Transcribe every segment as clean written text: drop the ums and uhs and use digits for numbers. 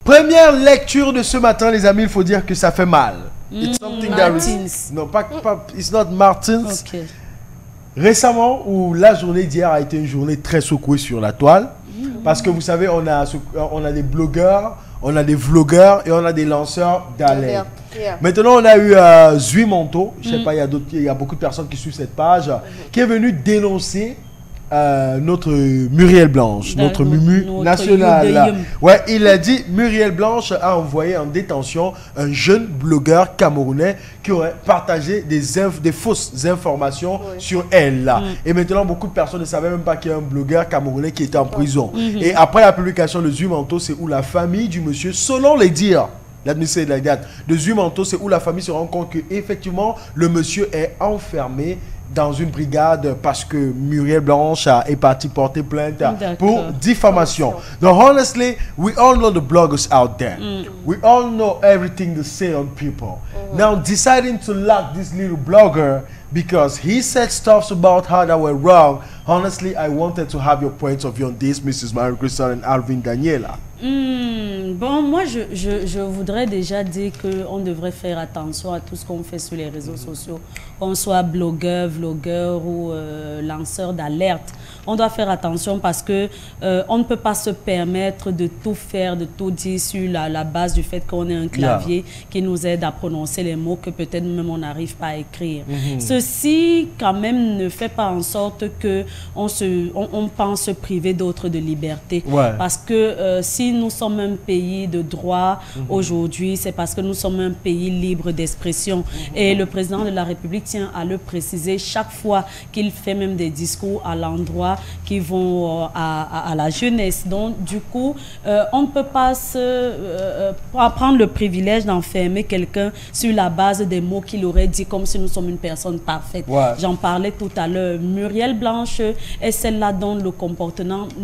Première lecture de ce matin, les amis, il faut dire que ça fait mal. It's something Martins. Non, pas, it's not Martins. Okay. Récemment, où la journée d'hier a été une journée très secouée sur la toile. Parce que vous savez, on a des blogueurs, on a des vlogueurs et on a des lanceurs d'alerte. Maintenant, on a eu Zui Monto, je sais pas, il y a beaucoup de personnes qui suivent cette page, qui est venu dénoncer notre Muriel Blanche, notre Mumu nationale. Ouais, il a dit Muriel Blanche a envoyé en détention un jeune blogueur camerounais qui aurait partagé des fausses informations sur elle. Et maintenant, beaucoup de personnes ne savaient même pas qu'il y a un blogueur camerounais qui était en prison. Et après la publication de Zui Monto, c'est où la famille du monsieur, selon les dires, de Zui Monto, c'est où la famille se rend compte que effectivement le monsieur est enfermé dans une brigade parce que Muriel Blanche est partie porter plainte pour diffamation. Donc, honestly, we all know the bloggers out there. We all know everything they say on people. Now, deciding to lock this little blogger because he said stuff about her that were wrong, honestly, I wanted to have your point of view on this, Mrs. Marie Crystal and Alvin Daniela. Bon, moi, je voudrais déjà dire qu'on devrait faire attention à tout ce qu'on fait sur les réseaux sociaux. Qu'on soit blogueur, vlogueur ou lanceur d'alerte. On doit faire attention parce que on ne peut pas se permettre de tout faire, de tout dire sur la base du fait qu'on ait un clavier qui nous aide à prononcer les mots que peut-être même on n'arrive pas à écrire. Ceci, quand même, ne fait pas en sorte qu'on pense se priver d'autres de liberté. Parce que si nous sommes un pays de droit aujourd'hui, c'est parce que nous sommes un pays libre d'expression. Et le président de la République tient à le préciser chaque fois qu'il fait même des discours à l'endroit qui vont à la jeunesse. Donc, du coup, on ne peut pas prendre le privilège d'enfermer quelqu'un sur la base des mots qu'il aurait dit comme si nous sommes une personne parfaite. J'en parlais tout à l'heure. Muriel Blanche est celle-là dont le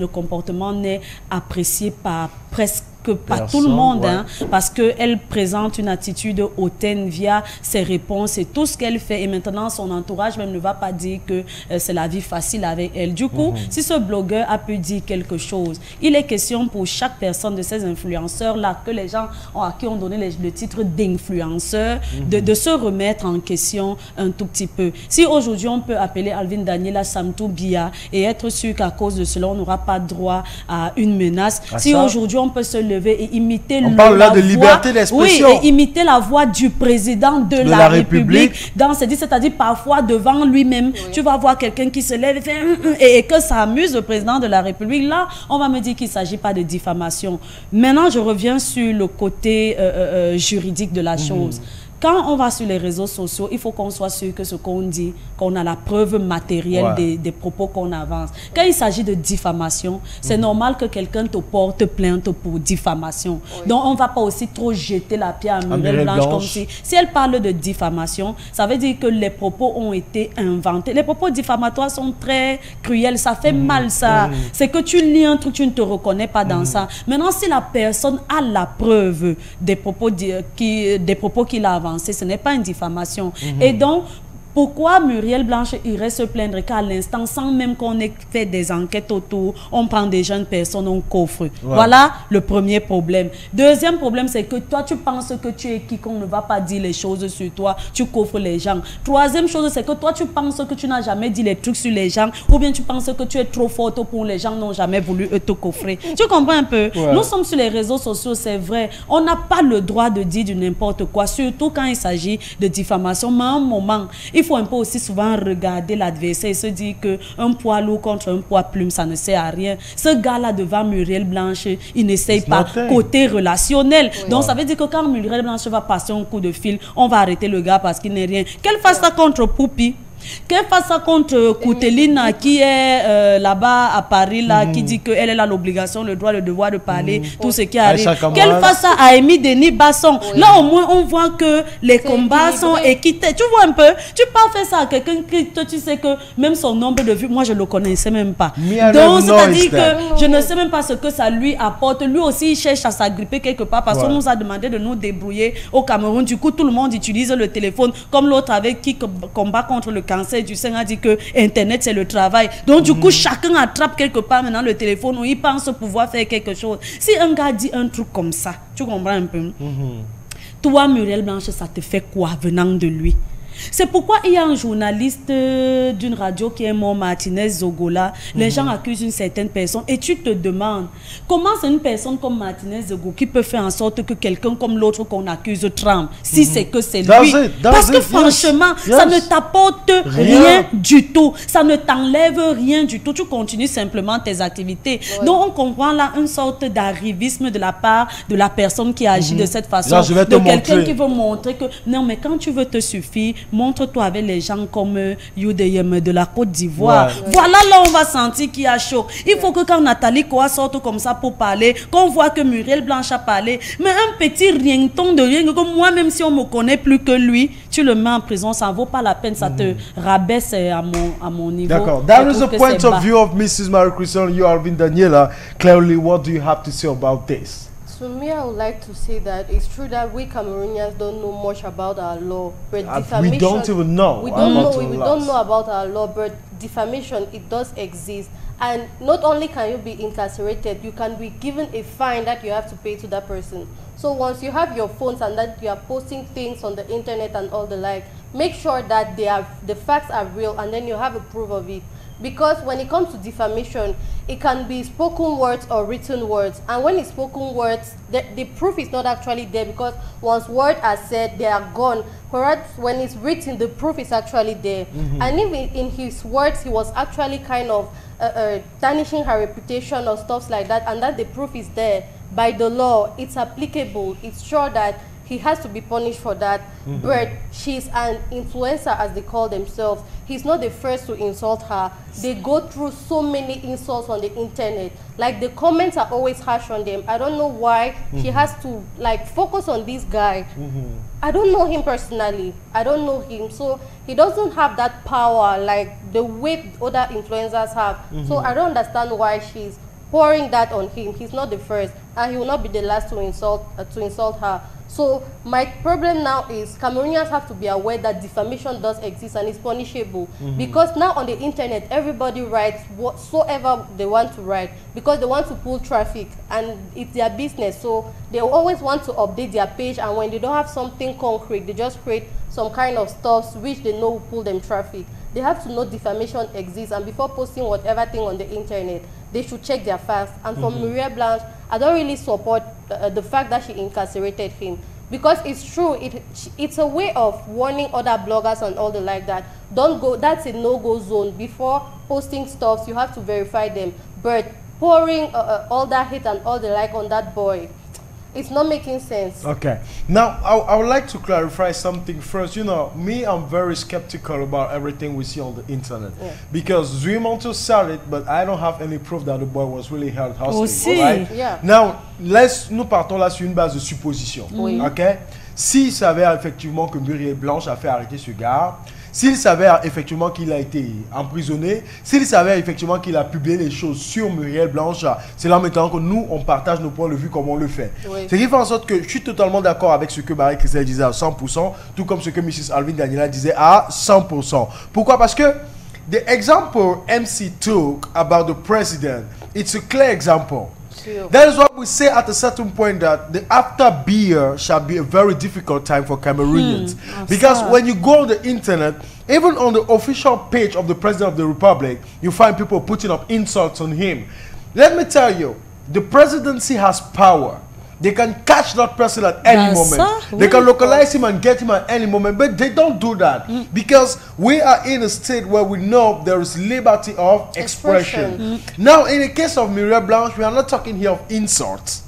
comportement n'est apprécié par presque pas tout le monde, parce qu'elle présente une attitude hautaine via ses réponses et tout ce qu'elle fait. Et maintenant, son entourage même ne va pas dire que c'est la vie facile avec elle. Du coup, si ce blogueur a pu dire quelque chose, il est question pour chaque personne de ces influenceurs-là, que les gens à qui on donné le titre d'influenceur, de se remettre en question un tout petit peu. Si aujourd'hui, on peut appeler Alvin Daniela Samtou Bia et être sûr qu'à cause de cela, on n'aura pas droit à une menace. Si aujourd'hui, on peut se lever et imiter on parle là de liberté d'expression. Oui, et imiter la voix du président de la République dans ses dits, c'est-à-dire parfois devant lui-même. Tu vas voir quelqu'un qui se lève et fait et que ça amuse le président de la République. Là, on va me dire qu'il ne s'agit pas de diffamation. Maintenant, je reviens sur le côté juridique de la chose. Quand on va sur les réseaux sociaux, il faut qu'on soit sûr que ce qu'on dit, qu'on a la preuve matérielle des propos qu'on avance. Quand il s'agit de diffamation, c'est normal que quelqu'un te porte plainte pour diffamation. Donc, on ne va pas aussi trop jeter la pierre à Muriel Blanche comme si elle parle de diffamation, ça veut dire que les propos ont été inventés. Les propos diffamatoires sont très cruels, ça fait mal ça. C'est que tu lis un truc, tu ne te reconnais pas dans ça. Maintenant, si la personne a la preuve des propos qu'il a avancés, ce n'est pas une diffamation. Et donc, pourquoi Muriel Blanche irait se plaindre qu'à l'instant, sans même qu'on ait fait des enquêtes autour, on prend des jeunes personnes, on coffre. Voilà le premier problème. Deuxième problème, c'est que toi, tu penses que tu es qui, qu'on ne va pas dire les choses sur toi, tu coffres les gens. Troisième chose, c'est que toi, tu penses que tu n'as jamais dit les trucs sur les gens, ou bien tu penses que tu es trop forte pour les gens n'ont jamais voulu te coffrer. Tu comprends un peu? Nous sommes sur les réseaux sociaux, c'est vrai. On n'a pas le droit de dire du n'importe quoi, surtout quand il s'agit de diffamation. Mais à un moment, il faut un peu aussi souvent regarder l'adversaire et se dire qu'un poids lourd contre un poids plume, ça ne sert à rien. Ce gars-là devant Muriel Blanche, il n'essaye pas côté relationnel. Donc ça veut dire que quand Muriel Blanche va passer un coup de fil, on va arrêter le gars parce qu'il n'est rien. Qu'elle fasse ça contre Poupi. Qu'elle fasse ça contre Kouteline qui est là-bas à Paris, là, qui dit qu'elle a l'obligation, le droit, le devoir de parler, tout ce qui arrive. Qu'elle fasse ça à Amy Denis Basson. Là, au moins, on voit que les combats sont équités. Tu vois un peu? Tu peux faire ça à quelqu'un qui, tu sais que même son nombre de vues, moi, je ne le connaissais même pas. Donc, c'est-à-dire que je ne sais même pas ce que ça lui apporte. Lui aussi, il cherche à s'agripper quelque part parce qu'on nous a demandé de nous débrouiller au Cameroun. Du coup, tout le monde utilise le téléphone comme l'autre avec qui combat contre le cancer du sein a dit que Internet c'est le travail. Donc du coup, chacun attrape quelque part maintenant le téléphone où il pense pouvoir faire quelque chose. Si un gars dit un truc comme ça, tu comprends un peu? Toi, Muriel Blanche, ça te fait quoi venant de lui? C'est pourquoi il y a un journaliste d'une radio qui est mort, Martinez Zogola. Les gens accusent une certaine personne et tu te demandes comment c'est une personne comme Martinez Zogo qui peut faire en sorte que quelqu'un comme l'autre qu'on accuse tremble, si c'est que c'est lui. Parce que franchement, ça ne t'apporte rien du tout. Ça ne t'enlève rien du tout. Tu continues simplement tes activités. Donc on comprend là une sorte d'arrivisme de la part de la personne qui agit de cette façon. Là, de quelqu'un qui veut montrer que non, mais quand tu veux te suffire, montre-toi avec les gens comme Youdeyem de la Côte d'Ivoire. Voilà là on va sentir qu'il y a chaud. Il faut que quand Nathalie Koa sorte comme ça pour parler, qu'on voit que Muriel Blanche a parlé, mais un petit rien-ton de rien, que moi même si on me connaît plus que lui, tu le mets en prison, ça ne vaut pas la peine, ça te rabaisse à mon niveau. D'accord. That is the point of view of Mrs. Marie-Christine, you Alvin Daniela. Clearly, what do you have to say about this? To me, I would like to say that it's true that we Cameroonians don't know much about our law, but defamation, we don't even know. We don't know about our law, but defamation, it does exist. And not only can you be incarcerated, you can be given a fine that you have to pay to that person. So once you have your phones and that you are posting things on the internet and all the like, make sure that the facts are real and then you have a proof of it. Because when it comes to defamation, it can be spoken words or written words. And when it's spoken words, the proof is not actually there because once words are said, they are gone. Whereas when it's written, the proof is actually there. And even in his words, he was actually kind of tarnishing her reputation or stuff like that. And that the proof is there. By the law, it's applicable. It's sure that he has to be punished for that. But she's an influencer, as they call themselves. He's not the first to insult her. They go through so many insults on the internet. Like, the comments are always harsh on them. I don't know why she has to, like, focus on this guy. I don't know him personally. I don't know him. So he doesn't have that power like the way other influencers have. So I don't understand why she's pouring that on him. He's not the first, and he will not be the last to insult her. So my problem now is Cameroonians have to be aware that defamation does exist and is punishable. Because now on the internet, everybody writes whatsoever they want to write because they want to pull traffic and it's their business. So they always want to update their page, and when they don't have something concrete, they just create some kind of stuff which they know will pull them traffic. They have to know defamation exists, and before posting whatever thing on the internet, they should check their facts. And for Muriel Blanche, I don't really support the fact that she incarcerated him. Because it's true, it's a way of warning other bloggers and all the like that. Don't go, that's a no-go zone. Before posting stuff, you have to verify them. But pouring all that hate and all the like on that boy, it's not making sense. Okay. Now, I would like to clarify something first. You know, me, I'm very skeptical about everything we see on the internet. Because Zuimonto said it, but I don't have any proof that the boy was really held hostage. Right? Now, nous partons là sur une base de supposition. Ok? S'il s'avère effectivement que Muriel Blanche a fait arrêter ce gars, s'il s'avère effectivement qu'il a été emprisonné, s'il s'avère effectivement qu'il a publié les choses sur Muriel Blanche, c'est là maintenant que nous, on partage nos points de vue comme on le fait. Ce qui fait en sorte que je suis totalement d'accord avec ce que Marie-Christine disait à 100%, tout comme ce que Mrs. Alvin Daniela disait à 100%. Pourquoi? Parce que the example MC took about the president, it's a clear example. That is what we say at a certain point, that the after beer shall be a very difficult time for Cameroonians. Because when you go on the internet, even on the official page of the President of the Republic, you find people putting up insults on him. Let me tell you, the presidency has power. They can catch that person at any moment. They can localize him and get him at any moment, but they don't do that because we are in a state where we know there is liberty of expression. Now, in the case of Muriel Blanche, we are not talking here of insults.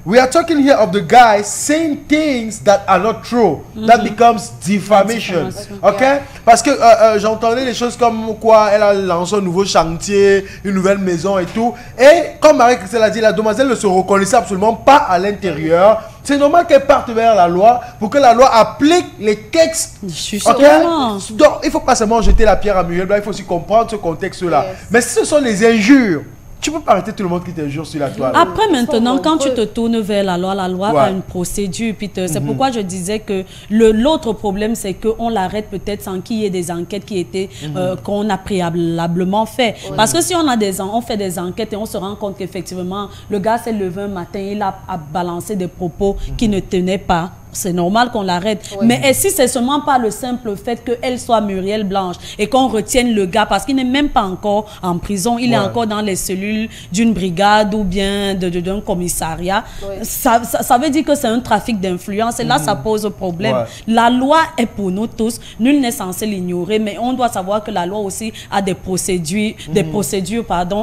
We are talking here of the guy saying things that are not true. That becomes defamation. Okay? Parce que j'entendais des choses comme quoi elle a lancé un nouveau chantier, une nouvelle maison et tout. Et comme Marie-Christine l'a dit, la demoiselle ne se reconnaissait absolument pas à l'intérieur. C'est normal qu'elle parte vers la loi pour que la loi applique les textes. Okay? Donc, il ne faut pas seulement jeter la pierre à Muriel Blanche, il faut aussi comprendre ce contexte-là. Mais si ce sont les injures Tu peux pas arrêter tout le monde qui te jure sur la toile. Après, maintenant, quand tu te tournes vers la loi a une procédure, Peter. C'est pourquoi je disais que l'autre problème, c'est qu'on l'arrête peut-être sans qu'il y ait des enquêtes qui étaient, qu'on a préalablement fait. Parce que si on fait des enquêtes et on se rend compte qu'effectivement, le gars s'est levé un matin, il a balancé des propos qui ne tenaient pas, c'est normal qu'on l'arrête. Mais si c'est seulement pas le simple fait qu'elle soit Muriel Blanche et qu'on retienne le gars parce qu'il n'est même pas encore en prison, il est encore dans les cellules d'une brigade ou bien d'un commissariat, ça veut dire que c'est un trafic d'influence et là ça pose problème. La loi est pour nous tous, nul n'est censé l'ignorer, mais on doit savoir que la loi aussi a des procédures,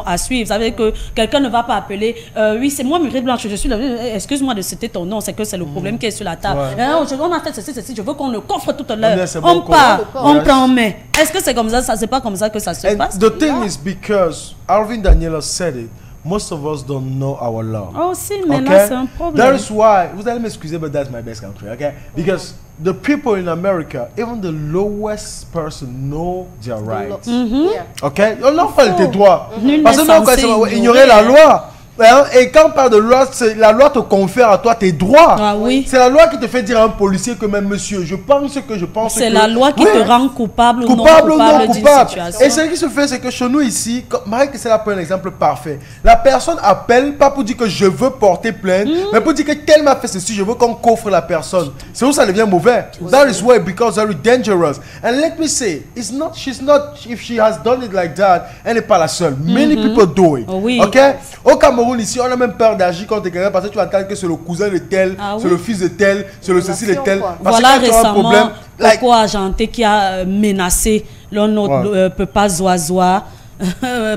à suivre. Ça veut dire que quelqu'un ne va pas appeler, oui c'est moi Muriel Blanche, je suis excuse-moi de citer ton nom, c'est que c'est le problème qui est sur la table. On a fait ceci, je veux qu'on le coffre tout à l'heure. On part, on prend en main. Est-ce que c'est comme ça? C'est pas comme ça que ça se passe? The thing is because Alvin Daniela said it, most of us don't know our law. Oh si, mais là c'est un problème. That is why, vous allez m'excuser, but that's my best country, okay? Because the people in America, even the lowest person know their rights. Okay? On n'a pas tes droits. Parce que nous, on ignorer la loi. Et quand on parle de loi, la loi te confère à toi tes droits. C'est la loi qui te fait dire à un policier que même monsieur, je pense que c'est la loi qui te rend coupable ou non coupable. Et ce qui se fait, c'est que chez nous ici, Marie que c'est là pour un exemple parfait. La personne appelle pas pour dire que je veux porter plainte, mais pour dire que qu'elle m'a fait ceci, je veux qu'on coffre la personne. C'est où ça devient mauvais. That is why it becomes very dangerous. And let me say, she's not, if she has done it like that, elle n'est pas la seule. Many people do it. Ok? Au Cameroun, ici, on a même peur d'agir contre quelqu'un parce que tu attends que c'est le cousin de tel, c'est le fils de tel, c'est le ceci de tel. Parce voilà récemment, Coco Argenté qui a menacé notre papa Zoazoa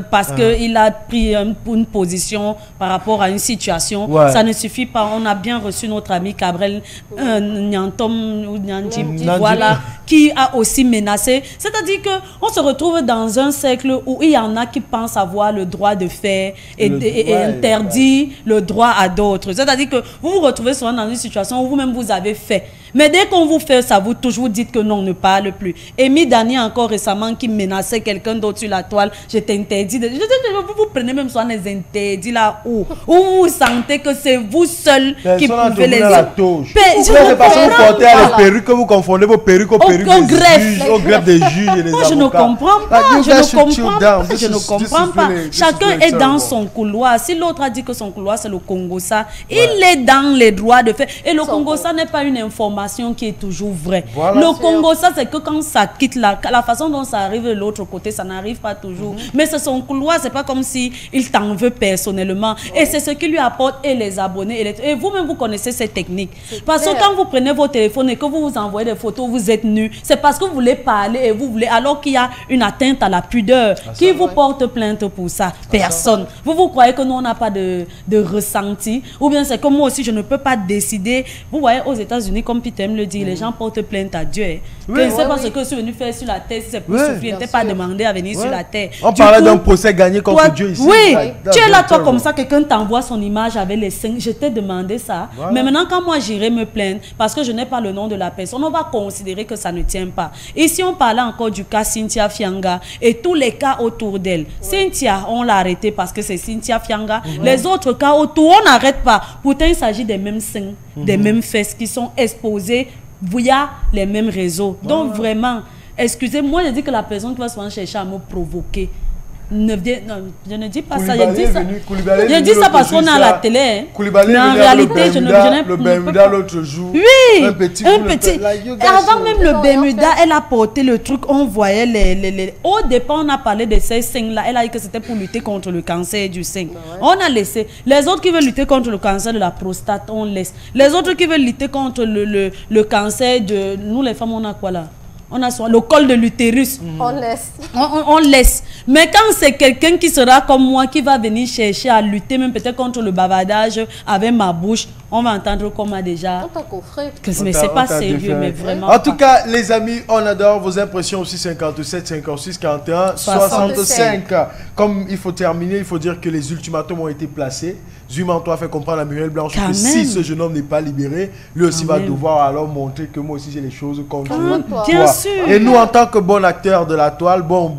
parce qu'il a pris une position par rapport à une situation. Ça ne suffit pas. On a bien reçu notre ami Cabrel Nyantom ou Nyanji, voilà, qui a aussi menacé. C'est-à-dire qu'on se retrouve dans un cercle où il y en a qui pensent avoir le droit de faire et interdit le droit à d'autres. C'est-à-dire que vous vous retrouvez souvent dans une situation où vous-même vous avez fait. Mais dès qu'on vous fait ça, vous toujours dites que non, on ne parle plus. Amy Dani encore récemment qui menaçait quelqu'un d'autre sur la toile, je t'interdis. Vous prenez même soin des interdits là où vous sentez que c'est vous seul qui pouvez les c'est parce que vous portez les perruques que vous confondez vos perruques aux perruques des juges et des avocats. Je ne comprends pas. Je ne comprends pas. Chacun est dans son couloir. Si l'autre a dit que son couloir c'est le Congo, ça, il est dans les droits de faire. Et le Congo, ça n'est pas une information qui est toujours vraie. Le Congo, ça c'est que quand ça quitte la façon dont ça arrive de l'autre côté, ça n'arrive pas toujours. Mais c'est son couloir, c'est pas comme si il t'en veut personnellement. Et c'est ce qui lui apporte et les abonnés. Et vous-même, vous connaissez ces techniques. Parce que quand vous prenez vos téléphones et que vous vous envoyez des photos, vous êtes nus, c'est parce que vous voulez parler et vous voulez, alors qu'il y a une atteinte à la pudeur. Qui vous porte plainte pour ça? Personne. Vous croyez que nous, on n'a pas de ressenti? Ou bien c'est comme moi aussi, je ne peux pas décider. Vous voyez, aux États-Unis, comme Peter me le dit, les gens portent plainte à Dieu. C'est pas ce que je suis venu faire sur la terre. Si c'est pour souffrir, n'était pas demandé à venir sur la terre. On parlait d'un procès gagné contre Dieu ici. Oui, tu es là, toi, comme ça, quelqu'un t'envoie son image avec les seins. Je t'ai demandé ça. Mais maintenant, quand moi j'irai me plaindre, parce que je n'ai pas le nom de la personne, on va considérer que ça ne tient pas. Ici, on parlait encore du cas Cynthia Fianga et tous les cas autour d'elle. Cynthia, on l'a arrêtée parce que c'est Cynthia Fianga. Les autres cas autour, on n'arrête pas. Pourtant, il s'agit des mêmes seins, des mêmes fesses qui sont exposées via les mêmes réseaux. Donc, vraiment, excusez-moi, je dis que la personne qui va souvent chercher à me provoquer. Non, je ne dis pas ça. Je dis ça parce qu'on est à la télé. Mais en réalité, je ne le Bermuda l'autre jour. Oui, un petit. Avant même le Bermuda, elle a porté le truc. On voyait les. Au départ, on a parlé de ces seins-là. Elle a dit que c'était pour lutter contre le cancer du sein. On a laissé. Les autres qui veulent lutter contre le cancer de la prostate, on laisse. Les autres qui veulent lutter contre le cancer de. Nous, les femmes, on a quoi là? On a le col de l'utérus. On laisse. On laisse. Mais quand c'est quelqu'un qui sera comme moi, qui va venir chercher à lutter, même peut-être contre le bavardage avec ma bouche, on va entendre qu'on a déjà... On t'a coffré. Mais c'est pas sérieux, mais vraiment. En tout cas, les amis, on adore vos impressions aussi 57, 56, 41, 65. Comme il faut terminer, il faut dire que les ultimatums ont été placés. Zumanto a fait comprendre à Muriel Blanche que si ce jeune homme n'est pas libéré, lui aussi va devoir alors montrer que moi aussi j'ai les choses contre lui. Bien sûr. Et nous, en tant que bon acteur de la toile, bon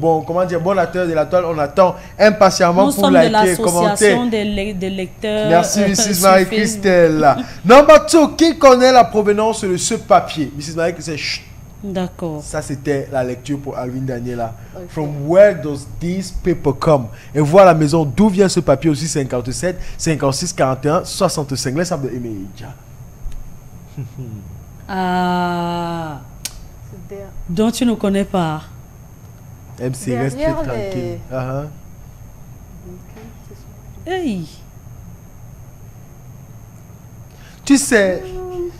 acteur de la toile, on attend impatiemment pour liker, commenter. Nous sommes de l'association des lecteurs. Merci, Mrs. Marie-Christelle. Number 2, qui connaît la provenance de ce papier? Mrs. Marie-Christelle, chut. D'accord. Ça, c'était la lecture pour Alvin Daniela. Okay. From where does this paper come? Et voir la maison d'où vient ce papier aussi 57, 56, 41, 65. Let's have the image. Donc tu ne connais pas. MC, reste tranquille. Hey. Tu sais,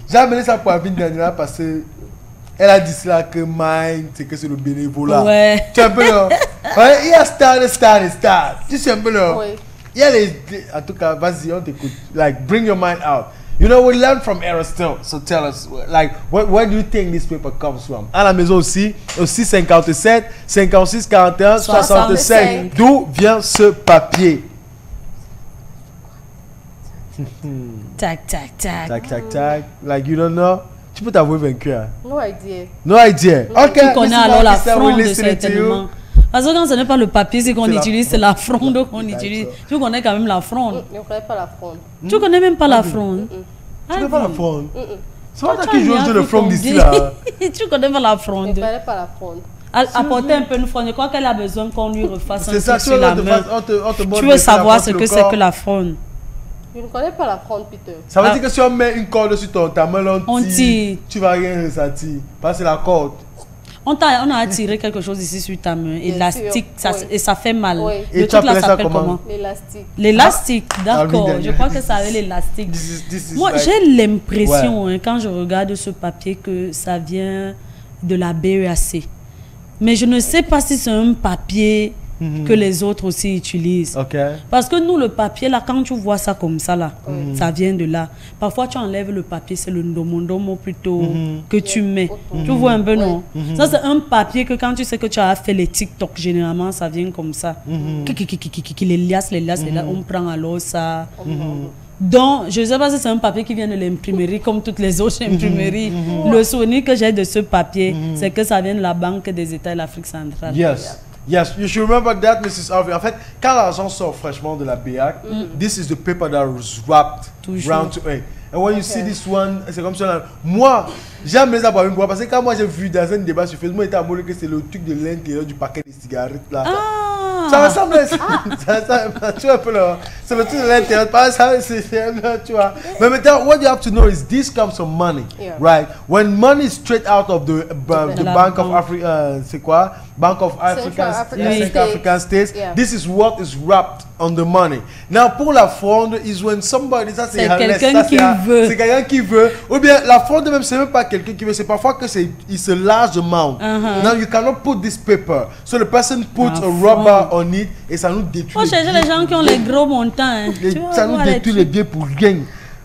j'ai amené ça pour Alvin Daniela parce que elle a dit cela que mine, c'est que c'est le bénévolat. Ouais. Tu es un peu là. Ouais, il y a start. Tu sais un peu là. Oui. Il y a les... En tout cas, vas-y, on t'écoute. Like, bring your mind out. You know, we learned from Aristotle. So tell us, like, where do you think this paper comes from? À la maison aussi 57, 56, 41, 65. D'où vient ce papier? Tac. Like, you don't know? Tu peux t'avouer vaincu. Hein? No idea. Ok. Tu connais alors la fronde, certainement. Parce que quand ce n'est pas le papier, c'est qu'on utilise, c'est la fronde qu'on utilise. Tu connais quand même la fronde. Je ne connais pas la fronde. Tu connais même pas la fronde. Tu connais pas la fronde? C'est pas toi qui joues au jeu de fronde d'ici là. Tu connais pas la fronde. Je ne connais pas la fronde. Apporter un peu une fronde. Je crois qu'elle a besoin qu'on lui refasse un truc sur la main. Tu veux savoir ce que c'est que la fronde? Je ne connais pas la fronde, Peter. Ça veut dire que si on met une corde sur ta main, on tire, tu vas rien ressentir. Parce que c'est la corde. On a attiré quelque chose ici sur ta main, élastique, et ça fait mal. Oui. Le truc là s'appelle comment? L'élastique, d'accord. Je crois que ça avait l'élastique. Moi, j'ai l'impression, quand je regarde ce papier, que ça vient de la BEAC. Mais je ne sais pas si c'est un papier que les autres aussi utilisent. Parce que nous, le papier, là, quand tu vois ça comme ça, là, ça vient de là. Parfois, tu enlèves le papier, c'est le ndomondomo plutôt que tu mets. Tu vois un peu, non? Ça, c'est un papier que quand tu sais que tu as fait les TikTok, généralement, ça vient comme ça. Les liasses, on prend alors ça. Donc, je ne sais pas si c'est un papier qui vient de l'imprimerie, comme toutes les autres imprimeries. Le souvenir que j'ai de ce papier, c'est que ça vient de la Banque des États de l'Afrique centrale. Yes, you should remember that, Mrs. Harvey. En fait, quand l'argent sort fraîchement de la BEAC, this is the paper that was wrapped round to it. And when you see this one, c'est comme ça. Moi, j'aime les avoir une fois parce que quand moi j'ai vu dans un débat sur Facebook, moi j'étais amoureux que c'est le truc de l'intérieur du paquet de cigarettes là. Ça ressemble à ça. Tu vois un peu là. C'est le truc de l'intérieur. Tu vois. Mais maintenant, what you have to know is this comes from money, right? When money is straight out of the Bank of Africa, c'est quoi? Bank of African States. This is what is wrapped on the money. Now, pour la fronde, is when somebody, ça c'est quelqu'un qui veut. C'est quelqu'un qui veut. Ou bien la fronde même, c'est même pas quelqu'un qui veut. C'est parfois que c'est a large amount. Now, you cannot put this paper. So the person puts a rubber on it et ça nous détruit. Faut chercher les gens qui ont les gros montants. Hein. Ça nous détruit les biens pour rien.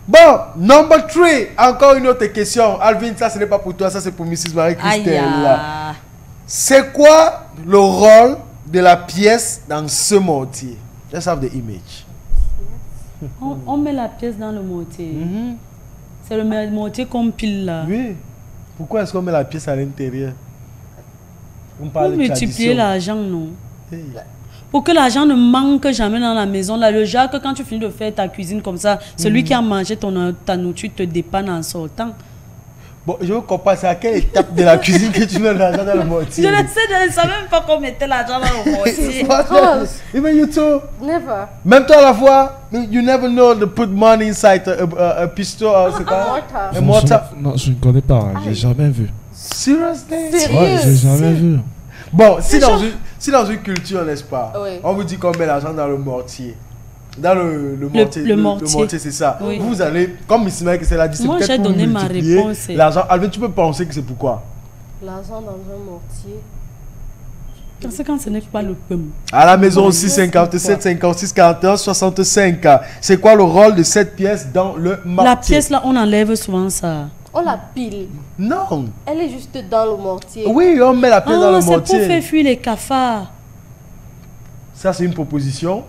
Bon, number 3, encore une autre question. Alvin, ça ce n'est pas pour toi, ça c'est pour Mrs. Marie-Christelle. C'est quoi le rôle de la pièce dans ce mortier? Let's have the image. On met la pièce dans le mortier. C'est le mortier qu'on pile là. Oui. Pourquoi est-ce qu'on met la pièce à l'intérieur? On parle pour multiplier l'argent, non? Pour que l'argent ne manque jamais dans la maison. Là, le genre que quand tu finis de faire ta cuisine comme ça, celui qui a mangé ta nourriture te dépanne en sortant. Bon, je veux comprendre, c'est à quelle étape de la cuisine que tu mets l'argent dans le mortier? Je ne savais même pas qu'on mettait l'argent dans le mortier. Even you too? Never. Même toi à la fois, you never know to put money inside a pistol, c'est quoi? Un mortar. Non, je ne connais pas, j'ai jamais vu. Seriously? Ouais, j'ai jamais vu. Bon, si dans une culture, n'est-ce pas, on vous dit qu'on met l'argent dans le mortier. Dans le mortier. Le mortier, c'est ça. Oui. Vous allez, comme Miss Mike, c'est la discipline. Moi, j'ai donné ma réponse. L'argent, Alvin, tu peux penser que c'est pourquoi? L'argent dans un mortier. Quand ce n'est pas le pomme. À la maison aussi, 57, 56, 41, 65. C'est quoi le rôle de cette pièce dans le mortier? La pièce là, on enlève souvent ça. On la pile. Non. Elle est juste dans le mortier. Oui, on met la pièce dans le C'est mortier. pour faire fuir les cafards. Ça, c'est une proposition.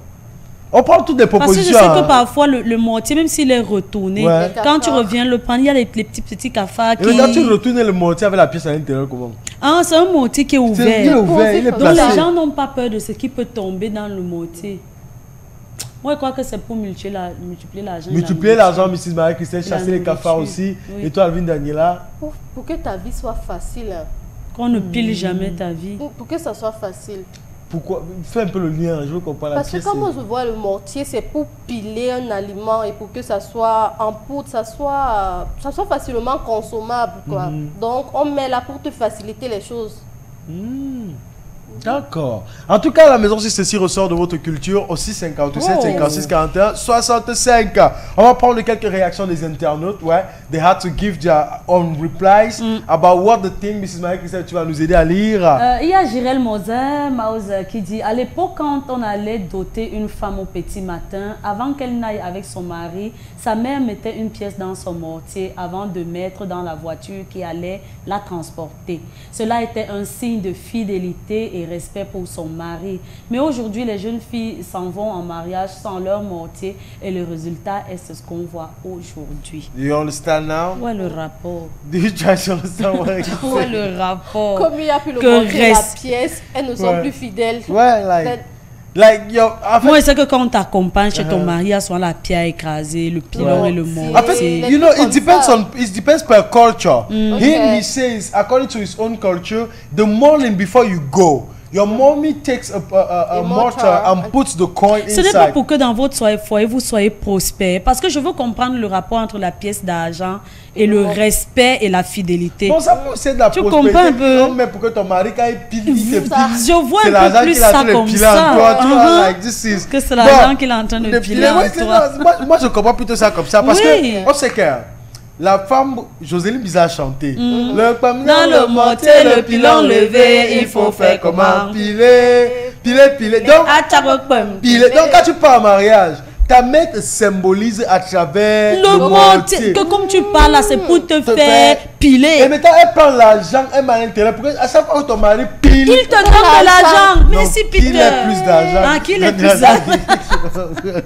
On prend toutes les Parce propositions. que je sais que parfois le mortier, même s'il est retourné, Ouais. quand tu reviens le prendre, il y a les petits cafards qui... Et quand tu retournes le mortier avec la pièce à l'intérieur, comment? Ah, c'est un mortier qui est Il ouvert. est ouvert, il est Donc placé. les gens n'ont pas peur de ce qui peut tomber dans le mortier. Moi, je crois que c'est pour multiplier l'argent. Multiplier l'argent, Mrs. Marie-Christine, La chasser les cafards nourriture. aussi. Oui. Et toi, Alvin Daniela? Pour que ta vie soit facile. Hein. Qu'on ne pile jamais ta vie. Pour que ça soit facile. Pourquoi? Fais un peu le lien, je veux comprendre la Parce que pièce. quand moi je vois le mortier, c'est pour piler un aliment et pour que ça soit en poudre, ça soit facilement consommable. Quoi. Donc on met là pour te faciliter les choses. D'accord. En tout cas, à la maison, si ceci ressort de votre culture, aussi 57, 56, 41, 65. On va prendre quelques réactions des internautes. Ouais. They had to give their own replies about what the thing, Mrs. Marie-Christine, tu vas nous aider à lire. Il y a Jirel Moser qui dit, à l'époque, quand on allait doter une femme au petit matin, avant qu'elle n'aille avec son mari, sa mère mettait une pièce dans son mortier avant de mettre dans la voiture qui allait la transporter. Cela était un signe de fidélité et respect pour son mari. Mais aujourd'hui, les jeunes filles s'en vont en mariage sans leur mortier et le résultat est ce qu'on voit aujourd'hui. Do you understand now? Où est le rapport? Do you try to understand what I Où est le rapport? Comme il n'y a plus le Que mortier et la reste- pièce, elles ne sont plus fidèles. Ouais, like yo, en fait, Moi, c'est que quand on t'accompagne chez ton mari, il y a souvent la pierre écrasée, le pilon et le mortier. en fait, you know, it depends per culture. Okay. He says, according to his own culture, the morning before you go, your mommy takes a mortar and puts the coin Ce n'est pas inside. pour que dans votre foyer, vous soyez prospère. Parce que je veux comprendre le rapport entre la pièce d'argent et le respect et la fidélité. Bon, ça c'est de la Tu prospérité. comprends un peu? Non, mais pour que ton mari, quand il pile, il te pile. Je vois C'est un l'argent peu plus qu'il a en ça train de comme piler en ça. toi, tu vois, like, this is- Que c'est l'argent Bon, qu'il est en train de de piler en ouais, c'est toi. non, moi, je comprends plutôt ça comme ça. Parce Oui. que, on sait que la femme, Jocelyne Bizarre a chanté. Le pomme Dans le mortier, le pilon levé, il faut faire comment? Piler. Donc, Ah, tchabokpem. piler. Donc, quand tu pars en mariage, ta mère te symbolise à travers Le mortier, que comme tu parles là, c'est pour te faire Et piler. maintenant, elle prend l'argent, elle met à l'intérieur. Pour que à chaque fois que ton mari pile, Il te donne de l'argent. donc, Merci Peter. qu'il ait plus d'argent. Ah, qu'il ait plus d'argent.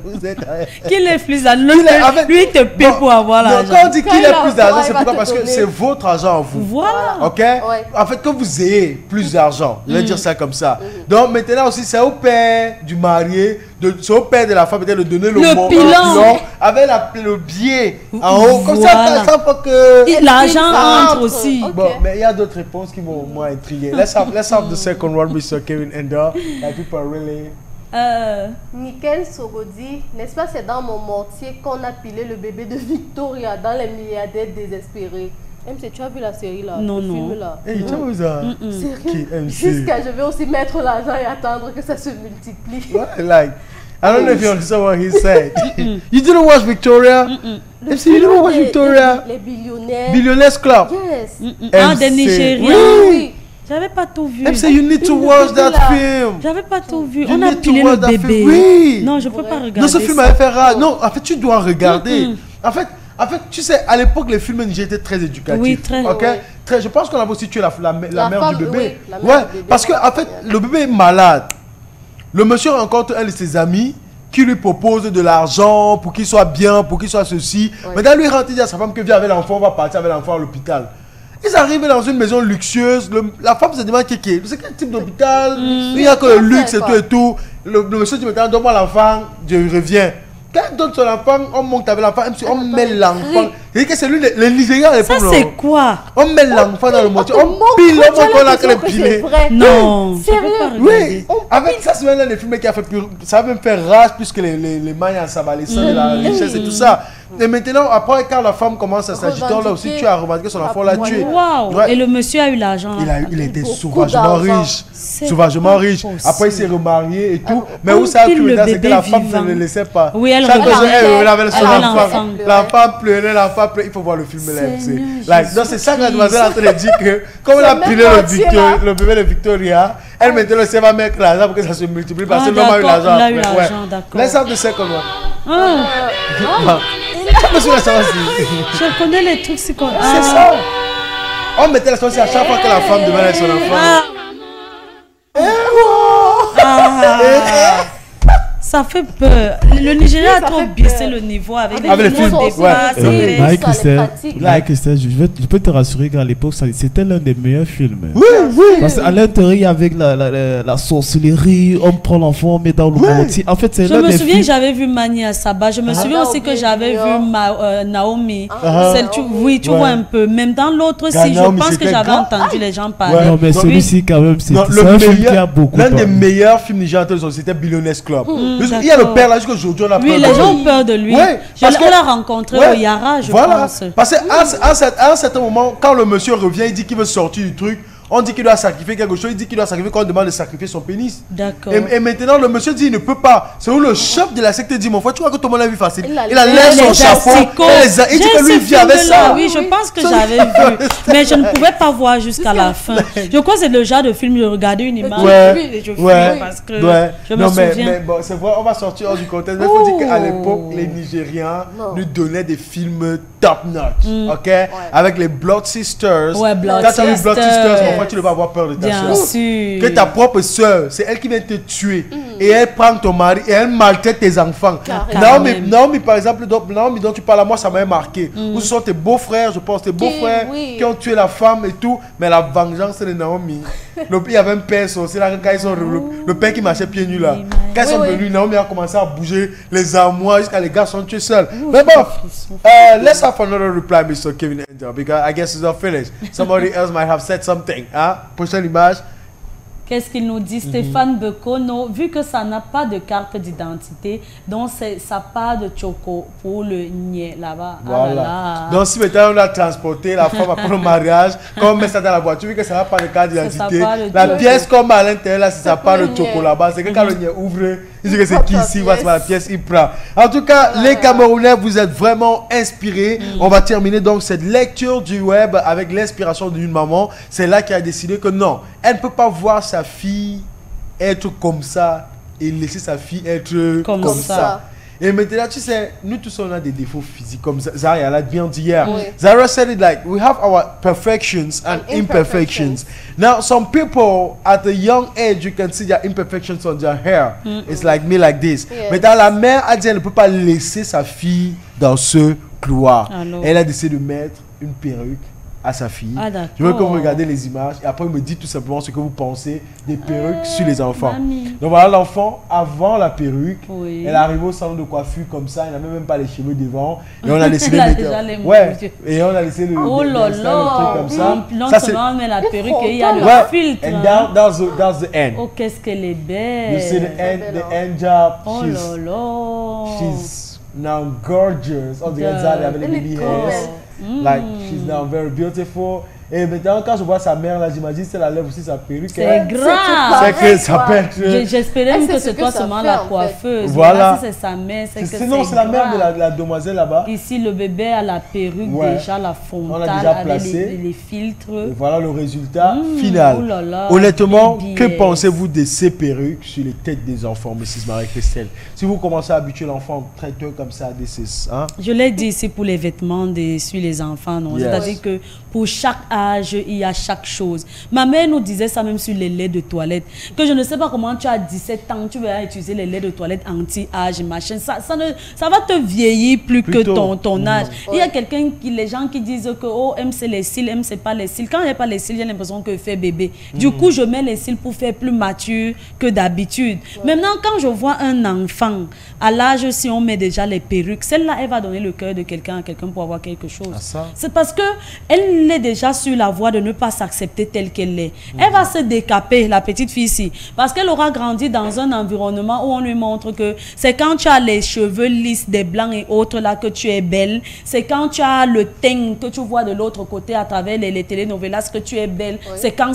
Vous êtes- Qu'il ait plus d'argent. en fait, Lui, il te paie bon, pour avoir non, l'argent. quand on dit qu'il Quand il ait a plus d'argent, quoi, c'est il va pourquoi? te Parce que donner. c'est votre argent en vous. Voilà. Ok? Ouais. En fait, que vous ayez plus d'argent, je vais dire ça comme ça. Donc maintenant aussi, c'est au père du marié, c'est au père de la femme peut-être de donner Le pilon. avec le billet en haut. Comme Voilà. ça, faut que. Et l'argent Ça entre aussi. Ok. Bon, mais il y a d'autres réponses qui m'ont moins intrigué. Let's have the second one, Mr. Kevin Ender. Like people are really. Nickel Sogodi, n'est-ce pas, c'est dans mon mortier qu'on a pilé le bébé de Victoria dans Les Milliardaires Désespérés. MC, tu as vu la série là? Non, le non. film là? Hey, tu vois ça? Sérieux? Qui, MC? Jusqu'à je vais aussi mettre l'argent et attendre que ça se multiplie. What? Like, I don't know if you understand what he said. You didn't watch Victoria? MC, you didn't watch Victoria? Les billionnaires. Billionaires Club? Yes. Ah, des MC. Nigériens. Oui. J'avais pas tout vu. MC, you need to watch that film. J'avais pas tout vu. You On a need to pilé le watch that film. bébé. Oui. Non, je peux pas regarder. Non, ce film ça. avait fait rare. Non, en fait, tu dois regarder. En fait, tu sais, à l'époque, les films nigériens étaient très éducatifs. Oui, très. Ok? Ouais. Très, je pense qu'on avait aussi tué la mère femme, du bébé. oui, la mère Ouais, du bébé, parce que, ouais. en fait, le bébé est malade. Le monsieur rencontre un de ses amis qui lui propose de l'argent pour qu'il soit bien, pour qu'il soit ceci. Ouais. Maintenant, lui rentre, il dit à sa femme que viens avec l'enfant, on va partir avec l'enfant à l'hôpital. Ils arrivent dans une maison luxueuse. La femme se demande c'est quel type d'hôpital. Il n'y a que le luxe et tout. Le monsieur dit maintenant, donne-moi l'enfant, je reviens. Quand on donne son enfant, on monte avec l'enfant, on met l'enfant. C'est que c'est lui, les Nigériens à l'époque. Ça, c'est quoi? On met l'enfant dans le mortier, on pile, on montre qu'on a que le piler. Non. Je peux Sérieux? pas regarder. Oui, avec ça, c'est l'un des films qui a fait plus. Ça a même fait rage plus que les mailles en sabalissant de la richesse et tout ça. Et maintenant, après, quand la femme commence à s'agiter, là aussi, tu as remarqué son enfant l'a tué. Waouh. Ouais. Et le monsieur a eu l'argent. Il était Beaucoup sauvagement d'argent. riche. C'est Sauvagement pas riche. possible. Après, il s'est remarié et tout. Mais on où ça a pile pu le c'est que bébé la femme vivant. ne le laissait pas. Oui, elle Chaque regardait. jour, elle avait son Elle avait enfant. l'enfant. L'enfant pleurait, l'enfant pas prêt, il faut voir le film là. Seigneur Donc c'est ça que la demoiselle est en train de dire que, comme elle a pilé le bébé de Victoria, elle maintenant elle va mettre l'argent pour que ça se multiplie parce que l'homme a eu l'argent. Il a eu l'argent, d'accord. L'exemple de c'est comment. Je connais les trucs, c'est comme c'est ça. On mettait la sauce à chaque fois que la femme demande à son enfant. Ça fait peur. Le Nigeria a trop baissé le niveau avec les films. Marie-Christelle, je peux te rassurer qu'à l'époque, c'était l'un des meilleurs films. Oui. Parce qu'à l'intérieur, avec la sorcellerie, on prend l'enfant, on met dans le mortier. En fait, c'est je me souviens que j'avais vu Mani Asaba. Je me souviens aussi que j'avais vu Naomi. Tu vois un peu. Même dans l'autre aussi, je pense que j'avais entendu les gens parler. Non, mais celui-ci, quand même, c'est un film qui a beaucoup. L'un des meilleurs films nigériens, c'était Billionnaires Club. Il y a le père là jusqu'aujourd'hui, on a peur de lui. Oui, les gens ont peur de lui. Je l'ai rencontré au Yara, je pense. Parce qu'à un certain moment, quand le monsieur revient, il dit qu'il veut sortir du truc. On dit qu'il doit sacrifier quelque chose, il dit qu'il doit sacrifier quand on demande de sacrifier son pénis. D'accord. Et maintenant, le monsieur dit qu'il ne peut pas. C'est où le chef de la secte dit, mon frère, tu vois que tout le monde a vu facile. Il a l'air son chapeau. Il dit que lui vient avec ça. Oui, je pense que j'avais vu. Mais je ne pouvais pas voir jusqu'à la fin. Je crois que c'est le genre de film, je regardais une image et je filmais parce que je me souviens. Mais bon, c'est vrai, on va sortir hors du contexte. Mais il faut dire qu'à l'époque, les Nigériens nous donnaient des films top notch. Ok? Avec les Blood Sisters. Ouais, Blood Sisters, tu ne vas avoir peur de ta soeur. Que ta propre soeur, c'est elle qui vient te tuer. Et elle prend ton mari et elle maltraite tes enfants. Naomi, par exemple, Naomi dont tu parles à moi, ça m'a marqué. Où ce sont tes beaux-frères, je pense, tes beaux-frères qui ont tué la femme et tout. Mais la vengeance de Naomi. Il y avait un père sorcier là, quand ils sont le père qui marchait pieds nus là. Quand ils sont venus, Naomi a commencé à bouger les armoires jusqu'à les gars sont tués seuls. Mais bon, let's have another reply, Mr. Kevin Enter, because I guess it's not finished. Somebody else might have said something. Prochaine image. Qu'est-ce qu'il nous dit, Stéphane Bekono? Vu que ça n'a pas de carte d'identité, donc ça part de Choco pour le niais là-bas. Voilà. Donc si maintenant on a transporté la femme après le mariage, quand on met ça dans la voiture, vu que ça n'a pas de carte d'identité, la pièce comme à l'intérieur là, si ça part de Choco là-bas, c'est que quand le niais ouvre, il dit que c'est qui ici, voici la pièce, il prend. En tout cas, les Camerounais, vous êtes vraiment inspirés. On va terminer donc cette lecture du web avec l'inspiration d'une maman. C'est là qui a décidé que non, elle ne peut pas voir sa fille être comme ça et laisser sa fille être comme ça. Et maintenant, tu sais, nous tous on a des défauts physiques comme Zara l'a bien dit hier. Zara said it like, we have our perfections and imperfections. Now, some people at a young age, you can see their imperfections on their hair. It's like me like this. Mais dans la mère, a dit, elle ne peut pas laisser sa fille dans ce couloir. Elle a décidé de mettre une perruque à sa fille. Je veux que vous regardez les images et après vous me dites tout simplement ce que vous pensez des perruques sur les enfants. Donc voilà l'enfant avant la perruque. Elle arrive au salon de coiffure comme ça, elle n'a même pas les cheveux devant et on a décidé de mettre et on a laissé le truc comme ça. Non seulement mais la perruque et il y a le filtre. And that's the end. Oh qu'est-ce qu'elle est belle. You see the end job. Oh là là. She's now gorgeous. On dirait ça avec les baby hairs. Like, she's now very beautiful. Et maintenant, quand je vois sa mère là, j'imagine si elle enlève aussi sa perruque. C'est grave. C'est que ça peut être. J'espérais même que c'est toi seulement la coiffeuse. Voilà. Si c'est sa mère, c'est que c'est sinon, c'est la mère de la demoiselle là-bas. Ici, le bébé a la perruque déjà, la frontale. On a déjà placé. Les filtres. Et voilà le résultat final. Oh là là, honnêtement, que pensez-vous de ces perruques sur les têtes des enfants, Mrs. Marie-Christelle? Si vous commencez à habituer l'enfant très tôt comme ça, je l'ai dit, c'est pour les vêtements sur les enfants. C'est-à-dire que pour chaque âge, il y a chaque chose. Ma mère nous disait ça même sur les laits de toilette. Que je ne sais pas comment tu as 17 ans, tu vas utiliser les laits de toilette anti-âge, machin. Ça va te vieillir plus que ton âge. Il y a les gens qui disent que oh, M c'est les cils, M c'est pas les cils. Quand il n'y a pas les cils, j'ai l'impression que fait bébé. Du coup, je mets les cils pour faire plus mature que d'habitude. Maintenant, quand je vois un enfant, à l'âge, si on met déjà les perruques, celle-là, elle va donner le cœur de quelqu'un à quelqu'un pour avoir quelque chose. C'est parce que elle est déjà sur la voie de ne pas s'accepter telle qu'elle est. Elle va se décaper, la petite fille-ci, parce qu'elle aura grandi dans un environnement où on lui montre que c'est quand tu as les cheveux lisses, des blancs et autres là que tu es belle. C'est quand tu as le teint que tu vois de l'autre côté à travers les telenovelas que tu es belle. C'est quand.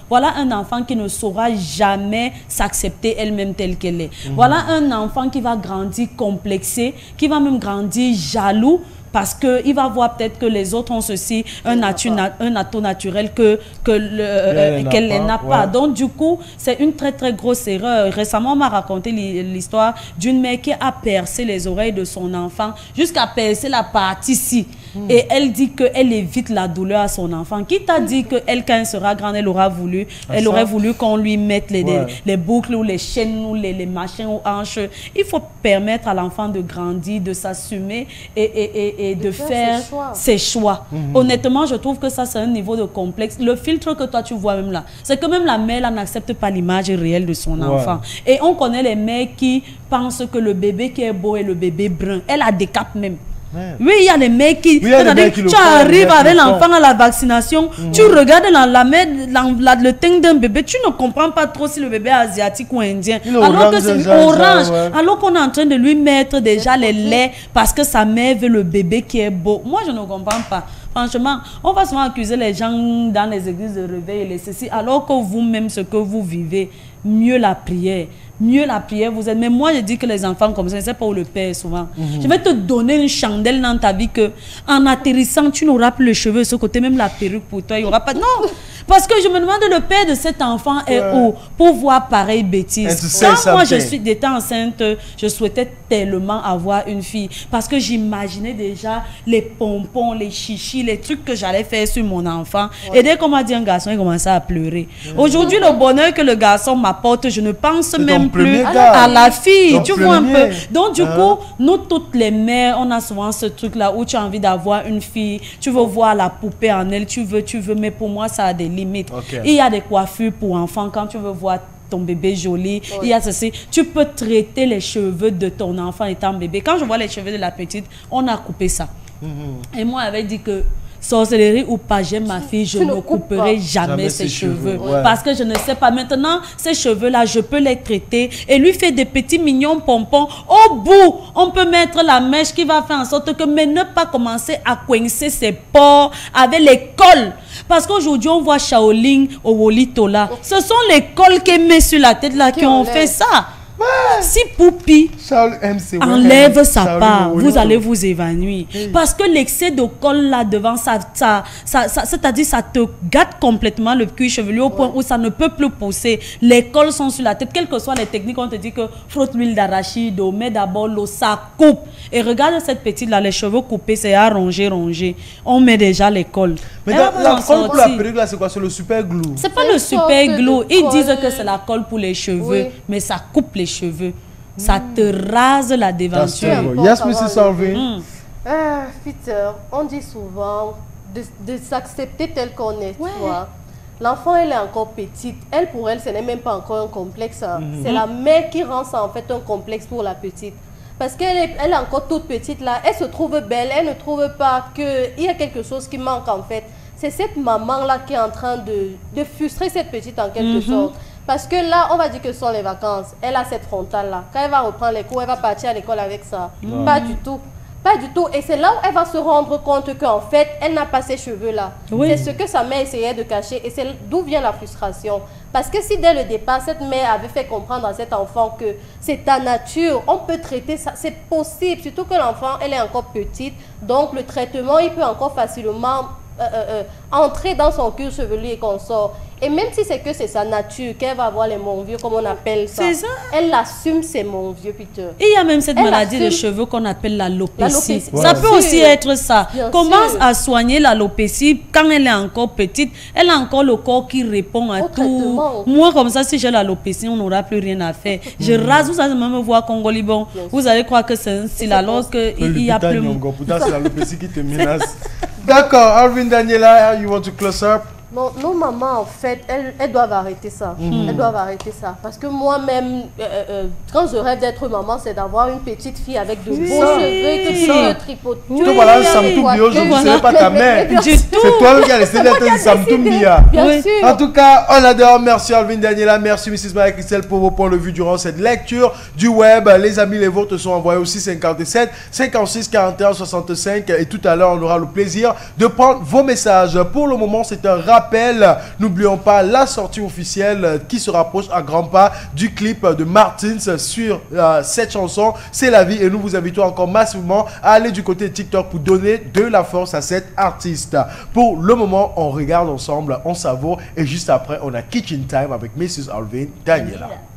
Voilà un enfant qui ne saura jamais s'accepter elle-même telle qu'elle est. Voilà un enfant qui va grandir complexé, qui va même grandir jaloux parce qu'il va voir peut-être que les autres ont ceci, un atout naturel qu'elle n'a pas. Donc, du coup, c'est une très, très grosse erreur. Récemment, on m'a raconté l'histoire d'une mère qui a percé les oreilles de son enfant jusqu'à percer la partie-ci. Et elle dit qu'elle évite la douleur à son enfant. Qui t'a dit qu'elle, quand elle sera grande, elle aurait voulu qu'on lui mette les boucles ou les chaînes ou les machins aux hanches. Il faut permettre à l'enfant de grandir, de s'assumer et de faire ses choix. Honnêtement, je trouve que ça, c'est un niveau de complexe. Le filtre que toi, tu vois même là, c'est que même la mère là n'accepte pas l'image réelle de son enfant. Et on connaît les mères qui pensent que le bébé qui est beau est le bébé brun. Elle a des caps même. Oui, il y a des mecs qui... tu arrives avec l'enfant à la vaccination, tu regardes le teint d'un bébé, tu ne comprends pas trop si le bébé est asiatique ou indien. Alors que c'est orange. Alors qu'on est en train de lui mettre déjà les laits parce que sa mère veut le bébé qui est beau. Moi, je ne comprends pas. Franchement, on va souvent accuser les gens dans les églises de réveil et les ceci, alors que vous-même, ce que vous vivez, mieux la prière. Mieux la prière, vous êtes. Mais moi, je dis que les enfants comme ça, je ne sais pas où le père souvent. Je vais te donner une chandelle dans ta vie que, en atterrissant, tu n'auras plus les cheveux, ce côté, même la perruque pour toi, il n'y aura pas. Non! Parce que je me demande, le père de cet enfant est où pour voir pareille bêtise. Quand moi, j'étais enceinte, je souhaitais tellement avoir une fille. Parce que j'imaginais déjà les pompons, les chichis, les trucs que j'allais faire sur mon enfant. Et dès qu'on m'a dit un garçon, il commençait à pleurer. Aujourd'hui, le bonheur que le garçon m'apporte, je ne pense même plus à la fille. Tu vois un peu. Donc, du coup, nous, toutes les mères, on a souvent ce truc-là où tu as envie d'avoir une fille. Tu veux voir la poupée en elle. Tu veux. Mais pour moi, ça a des limites. Il y a des coiffures pour enfants quand tu veux voir ton bébé joli. Il y a ceci. Tu peux traiter les cheveux de ton enfant étant bébé. Quand je vois les cheveux de la petite, on a coupé ça. Et moi, j'avais dit que sorcellerie ou pas, j'aime ma fille, je ne couperai jamais ses cheveux. Parce que je ne sais pas. Maintenant, ces cheveux-là, je peux les traiter et lui faire des petits mignons pompons. Au bout, on peut mettre la mèche qui va faire en sorte que, mais ne pas commencer à coincer ses pores avec les cols. Parce qu'aujourd'hui, on voit Shaolin au Wolitola. Ce sont les cols qui met sur la tête là qui ont fait ça. Si Poupi enlève sa part, vous allez vous évanouir. Parce que l'excès de colle là devant, c'est-à-dire ça te gâte complètement le cuir chevelu au point où ça ne peut plus pousser. Les cols sont sur la tête. Quelles que soient les techniques, on te dit que frotte l'huile d'arachide, mets d'abord l'eau, ça coupe. Et regarde cette petite là, les cheveux coupés, c'est à ronger. On met déjà les cols. Mais la colle pour la perruque là, c'est quoi? C'est le super glue? C'est pas le super glue. Ils disent que c'est la colle pour les cheveux, mais ça coupe les cheveux. Ça te rase la déventure. Yes, Mrs. Alvin. Peter, on dit souvent de s'accepter tel qu'on est. L'enfant, elle est encore petite. Elle, pour elle, ce n'est même pas encore un complexe. C'est la mère qui rend ça en fait un complexe pour la petite. Parce qu'elle est encore toute petite là. Elle se trouve belle. Elle ne trouve pas qu'il y a quelque chose qui manque en fait. C'est cette maman là qui est en train de frustrer cette petite en quelque sorte. Parce que là, on va dire que ce sont les vacances. Elle a cette frontale-là. Quand elle va reprendre les cours, elle va partir à l'école avec ça. Pas du tout. Pas du tout. Et c'est là où elle va se rendre compte qu'en fait, elle n'a pas ces cheveux-là. C'est ce que sa mère essayait de cacher. Et c'est d'où vient la frustration. Parce que si dès le départ, cette mère avait fait comprendre à cet enfant que c'est ta nature, on peut traiter ça, c'est possible. Surtout que l'enfant, elle est encore petite. Donc, le traitement, il peut encore facilement entrer dans son cuir chevelu et consort. Et même si c'est que c'est sa nature, qu'elle va avoir les monts-vieux, comme on appelle ça, elle assume ses monts-vieux, Peter. Et il y a même cette maladie de cheveux qu'on appelle l'alopécie. Ça peut aussi être ça. Commence à soigner l'alopécie quand elle est encore petite. Elle a encore le corps qui répond à tout. Moi, comme ça, si j'ai l'alopécie, on n'aura plus rien à faire. Je rase, vous allez même voir Congolibon. Vous allez croire que c'est un style alors qu'il y a plus... Pourtant, c'est l'alopécie qui te menace. D'accord, Alvin Daniela, you want to close up? Non, nos mamans, en fait, elles doivent arrêter ça. Elles doivent arrêter ça. Parce que moi-même, quand je rêve d'être maman, c'est d'avoir une petite fille avec de beaux cheveux, que tu peux tripoter. Tu te voilà un Samtumbio, je ne sais pas ta mère. C'est toi qui as laissé d'être un Samtumbia. En tout cas, on adore. Merci Alvin Daniela, merci Mrs. Marie-Christelle pour vos points de vue durant cette lecture du web. Les amis, les vôtres sont envoyés aussi 57 56 41 65. Et tout à l'heure, on aura le plaisir de prendre vos messages. Pour le moment, c'est un rappel, n'oublions pas la sortie officielle qui se rapproche à grands pas du clip de Martins sur cette chanson, C'est la vie. Et nous vous invitons encore massivement à aller du côté de TikTok pour donner de la force à cet artiste. Pour le moment, on regarde ensemble, on savoure et juste après, on a Kitchen Time avec Mrs. Alvin Daniela.